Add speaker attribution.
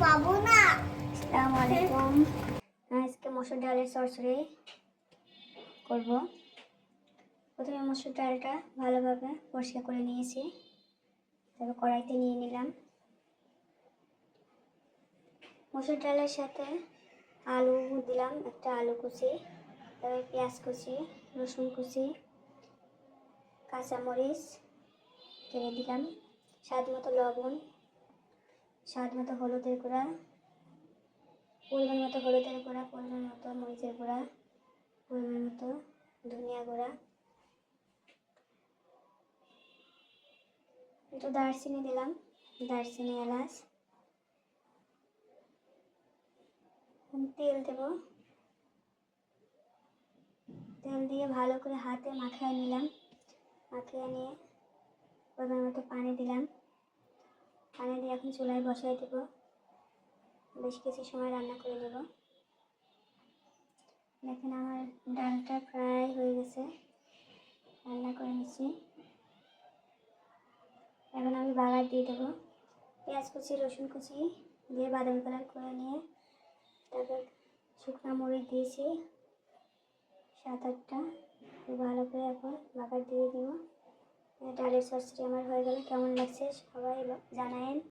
Speaker 1: পাবো না। আসসালামু আলাইকুম। আজকে মসুর ডালের চচ্চড়ি করব। প্রথমে মসুর ডালটা ভালোভাবে পরিষ্কার করে নিয়েছি, তারপর কড়াইতে নিয়ে নিলাম। মসুর ডালের সাথে আলু দিলাম, একটা আলু কুচি, তারপর পেঁয়াজ কুচি, রসুন কুচি, কাঁচামরিচ কেটে দিলাম, স্বাদ মতো লবণ, স্বাদ মতো হলুদের গুঁড়া, পরিমাণ মতো হলুদের গুঁড়া, পরিমাণ মতো মরিচের গুঁড়া, পরিমাণ মতো ধনিয়া গুঁড়া, একটু দারচিনি দিলাম, দারচিনি, এলাচ, তেল দেব। তেল দিয়ে ভালো করে হাতে মাখিয়ে নিলাম। মাখিয়ে নিয়ে পরিমাণ মতো পানি দিলাম। পানি দিয়ে এখন চুলায় বসাই দেব। বেশ কিছু সময় রান্না করে নেব। দেখেন আমার ডালটা প্রায় হয়ে গেছে, রান্না করে নিচ্ছি। এখন আমি বাগার দিয়ে দেবো। পেঁয়াজ কুচি, রসুন কুচি দিয়ে বাদামি কালার করে নিয়ে তারপর শুকনো মরিচ দিয়েছি 7-8টা। ভালো করে এখন বাগার দিয়ে দিব। ডালের চচ্চড়ি আমার হয়ে গেল। কেমন লাগছে সবাই জানায়েন।